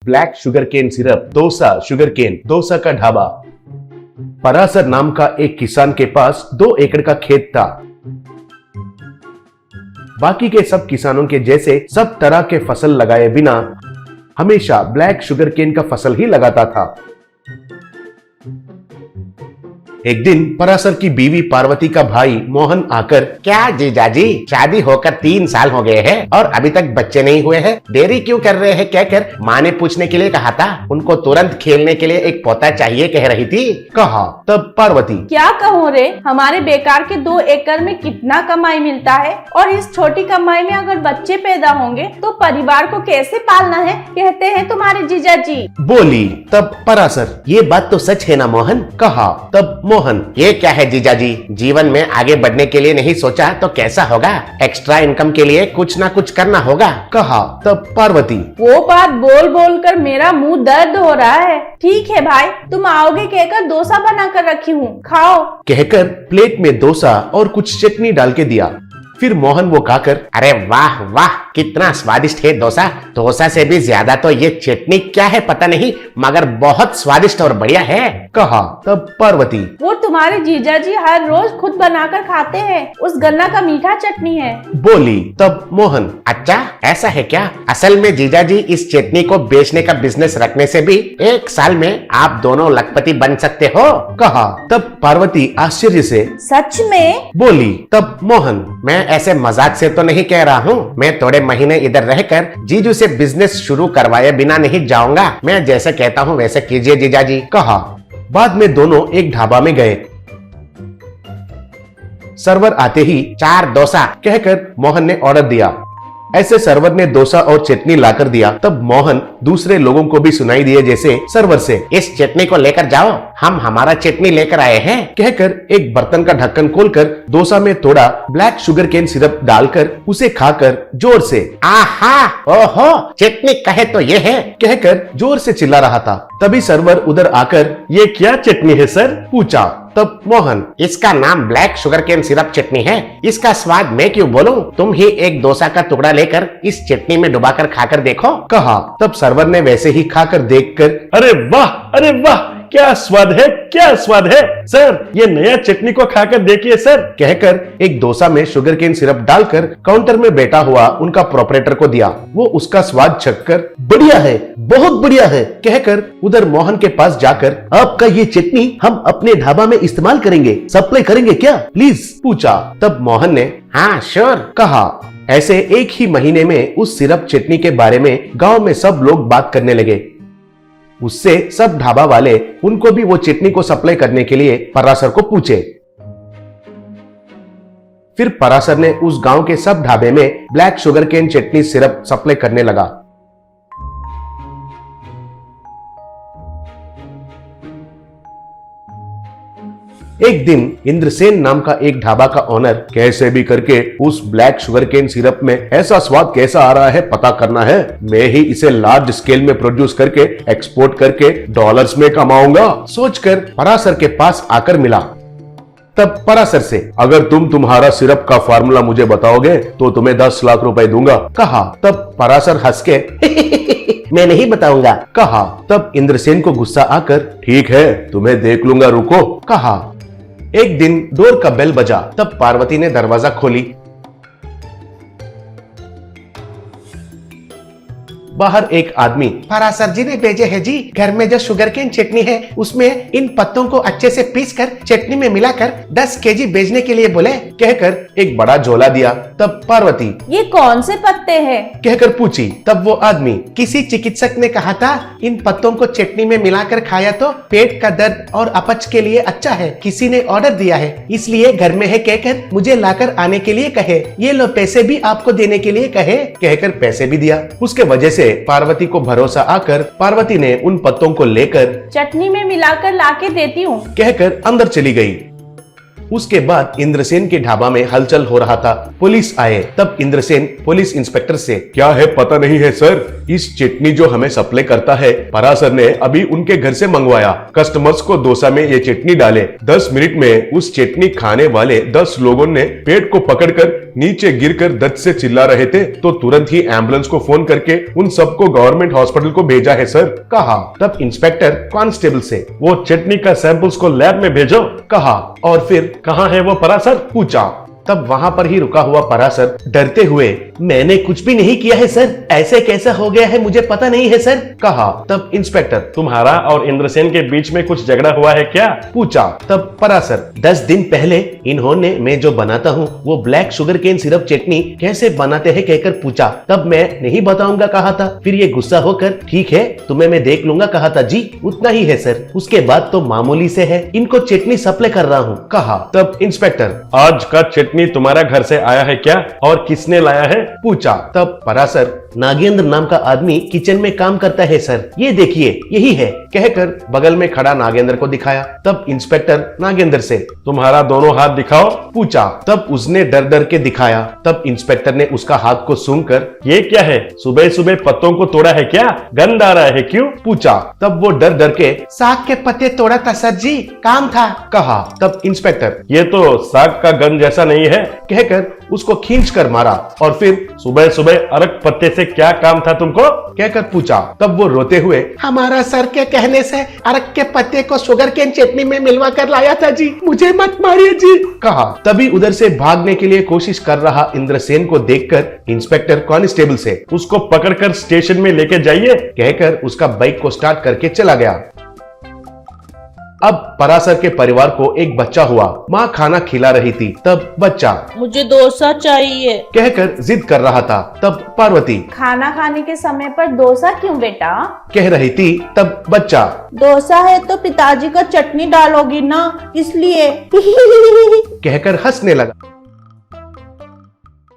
Black sugar cane syrup, dosa sugar cane, dosa का ढाबा। परासर नाम का एक किसान के पास 2 एकड़ का खेत था। बाकी के सब किसानों के जैसे सब तरह के फसल लगाए बिना हमेशा ब्लैक शुगर केन का फसल ही लगाता था। एक दिन परासर की बीवी पार्वती का भाई मोहन आकर, क्या जीजाजी, शादी होकर 3 साल हो गए हैं और अभी तक बच्चे नहीं हुए हैं, देरी क्यों कर रहे हैं कहकर माँ ने पूछने के लिए कहा था। उनको तुरंत खेलने के लिए एक पोता चाहिए कह रही थी। कहा। तब पार्वती, क्या कहूँ रे, हमारे बेकार के 2 एकड़ में कितना कमाई मिलता है और इस छोटी कमाई में अगर बच्चे पैदा होंगे तो परिवार को कैसे पालना है कहते हैं तुम्हारे जीजाजी। बोली। तब परासर, ये बात तो सच है ना मोहन। कहा। तब मोहन, ये क्या है जीजाजी, जीवन में आगे बढ़ने के लिए नहीं सोचा तो कैसा होगा, एक्स्ट्रा इनकम के लिए कुछ ना कुछ करना होगा। कहा। तब पार्वती, वो बात बोल बोल कर मेरा मुंह दर्द हो रहा है। ठीक है भाई, तुम आओगे कहकर डोसा बना कर रखी हूँ, खाओ कहकर प्लेट में डोसा और कुछ चटनी डाल के दिया। फिर मोहन वो खाकर, अरे वाह वाह, कितना स्वादिष्ट है डोसा, डोसा से भी ज्यादा तो ये चटनी क्या है पता नहीं, मगर बहुत स्वादिष्ट और बढ़िया है। कहा। तब पार्वती, वो तुम्हारे जीजाजी हर रोज खुद बनाकर खाते हैं, उस गन्ना का मीठा चटनी है। बोली। तब मोहन, अच्छा ऐसा है क्या, असल में जीजाजी इस चटनी को बेचने का बिजनेस रखने से भी 1 साल में आप दोनों लखपति बन सकते हो। कहा। तब पार्वती आश्चर्य से, सच में? बोली। तब मोहन, मैं ऐसे मजाक से तो नहीं कह रहा हूँ, मैं थोड़े महीने इधर रहकर जीजू से बिजनेस शुरू करवाए बिना नहीं जाऊंगा, मैं जैसे कहता हूँ वैसे कीजिए जीजाजी। कहा। बाद में दोनों एक ढाबा में गए। सर्वर आते ही 4 डोसा कहकर मोहन ने ऑर्डर दिया। ऐसे सर्वर ने डोसा और चटनी लाकर दिया। तब मोहन दूसरे लोगों को भी सुनाई दिए जैसे सर्वर से, इस चटनी को लेकर जाओ, हम हमारा चटनी लेकर आए हैं कहकर एक बर्तन का ढक्कन खोलकर डोसा में थोड़ा ब्लैक शुगर केन सिरप डालकर उसे खाकर जोर से, आहा ओहो चटनी कहे तो ये है कहकर जोर से चिल्ला रहा था। तभी सर्वर उधर आकर, ये क्या चटनी है सर, पूछा। तब मोहन, इसका नाम ब्लैक शुगर केन सिरप चटनी है, इसका स्वाद मैं क्यों बोलूं, तुम ही एक डोसा का टुकड़ा लेकर इस चटनी में डुबाकर खाकर देखो। कहा। तब सर्वर ने वैसे ही खाकर देखकर, अरे वाह, क्या स्वाद है, क्या स्वाद है सर, ये नया चटनी को खाकर देखिए सर कहकर एक डोसा में शुगर केन सिरप डालकर काउंटर में बैठा हुआ उनका प्रोपरेटर को दिया। वो उसका स्वाद चखकर, बढ़िया है, बहुत बढ़िया है कहकर उधर मोहन के पास जाकर, आपका ये चटनी हम अपने ढाबा में इस्तेमाल करेंगे, सप्लाई करेंगे क्या प्लीज, पूछा। तब मोहन ने, हाँ श्योर कहा। ऐसे एक ही महीने में उस सिरप चटनी के बारे में गांव में सब लोग बात करने लगे। उससे सब ढाबा वाले उनको भी वो चटनी को सप्लाई करने के लिए परासर को पूछे। फिर परासर ने उस गांव के सब ढाबे में ब्लैक शुगर केन चटनी सिरप सप्लाई करने लगा। एक दिन इंद्रसेन नाम का एक ढाबा का ओनर, कैसे भी करके उस ब्लैक शुगर केन सिरप में ऐसा स्वाद कैसा आ रहा है पता करना है, मैं ही इसे लार्ज स्केल में प्रोड्यूस करके एक्सपोर्ट करके डॉलर्स में कमाऊंगा, सोचकर परासर के पास आकर मिला। तब परासर से, अगर तुम तुम्हारा सिरप का फार्मूला मुझे बताओगे तो तुम्हें 10 लाख रुपए दूंगा, कहा। तब परासर हंस के मैं नहीं बताऊंगा, कहा। तब इंद्रसेन को गुस्सा आकर, ठीक है तुम्हें देख लूंगा, रुको, कहा। एक दिन डोर का बेल बजा। तब पार्वती ने दरवाजा खोली। बाहर एक आदमी, परासर जी ने भेजे है जी, घर में जो शुगर केन चटनी है उसमें इन पत्तों को अच्छे से पीसकर चटनी में मिलाकर 10 केजी बेचने के लिए बोले, कहकर एक बड़ा झोला दिया। तब पार्वती, ये कौन से पत्ते हैं कहकर पूछी। तब वो आदमी, किसी चिकित्सक ने कहा था इन पत्तों को चटनी में मिलाकर खाया तो पेट का दर्द और अपच के लिए अच्छा है, किसी ने ऑर्डर दिया है इसलिए घर में है कहकर मुझे लाकर आने के लिए कहे, ये लो पैसे भी आपको देने के लिए कहे, कहकर पैसे भी दिया। उसके वजह से पार्वती को भरोसा आकर पार्वती ने उन पत्तों को लेकर चटनी में मिलाकर लाके देती हूँ कहकर अंदर चली गई। उसके बाद इंद्रसेन के ढाबा में हलचल हो रहा था। पुलिस आए। तब इंद्रसेन पुलिस इंस्पेक्टर से, क्या है पता नहीं है सर, इस चटनी जो हमें सप्लाई करता है परासर ने अभी उनके घर से मंगवाया, कस्टमर्स को डोसा में ये चटनी डाले, 10 मिनट में उस चटनी खाने वाले 10 लोगों ने पेट को पकड़कर नीचे गिरकर दर्द से चिल्ला रहे थे तो तुरंत ही एम्बुलेंस को फोन करके उन सबको गवर्नमेंट हॉस्पिटल को भेजा है सर, कहा। तब इंस्पेक्टर कांस्टेबल से, वो चटनी का सैंपल्स को लैब में भेजो, कहा। और फिर कहाँ है वो परासर, पूछा। तब वहां पर ही रुका हुआ परासर डरते हुए, मैंने कुछ भी नहीं किया है सर, ऐसे कैसा हो गया है मुझे पता नहीं है सर, कहा। तब इंस्पेक्टर, तुम्हारा और इंद्रसेन के बीच में कुछ झगड़ा हुआ है क्या, पूछा। तब परासर, 10 दिन पहले इन्होंने मैं जो बनाता हूँ वो ब्लैक शुगर केन सिरप चटनी कैसे बनाते हैं कहकर पूछा। तब मैं नहीं बताऊंगा कहा था, फिर ये गुस्सा होकर, ठीक है तुम्हें मैं देख लूंगा कहा था। जी उतना ही है सर, उसके बाद तो मामूली से है, इनको चटनी सप्लाई कर रहा हूँ, कहा। तब इंस्पेक्टर, आज का चटनी तुम्हारा घर से आया है क्या और किसने लाया है, पूछा। तब परासर, नागेंद्र नाम का आदमी किचन में काम करता है सर, ये देखिए यही है, कहकर बगल में खड़ा नागेंद्र को दिखाया। तब इंस्पेक्टर नागेंद्र से, तुम्हारा दोनों हाथ दिखाओ, पूछा। तब उसने डर डर के दिखाया। तब इंस्पेक्टर ने उसका हाथ को सूंघकर, ये क्या है, सुबह सुबह पत्तों को तोड़ा है क्या, गंध आ रहा है क्यों, पूछा। तब वो डर डर के, साग के पत्ते तोड़ा था सर जी, काम था, कहा। तब इंस्पेक्टर, ये तो साग का गंध जैसा नहीं है, कहकर उसको खींच कर मारा। और फिर सुबह सुबह अरक पत्ते से क्या काम था तुमको, कहकर पूछा। तब वो रोते हुए, हमारा सर के कहने से अरक के पत्ते को शुगर केन चटनी में मिलवा कर लाया था जी, मुझे मत मारिए जी, कहा। तभी उधर से भागने के लिए कोशिश कर रहा इंद्रसेन को देखकर इंस्पेक्टर कांस्टेबल से, उसको पकड़कर स्टेशन में लेके जाइए, कहकर उसका बाइक को स्टार्ट करके चला गया। अब परासर के परिवार को एक बच्चा हुआ। माँ खाना खिला रही थी। तब बच्चा, मुझे डोसा चाहिए, कहकर जिद कर रहा था। तब पार्वती, खाना खाने के समय पर डोसा क्यों बेटा, कह रही थी। तब बच्चा, डोसा है तो पिताजी का चटनी डालोगी ना, इसलिए कहकर हंसने लगा।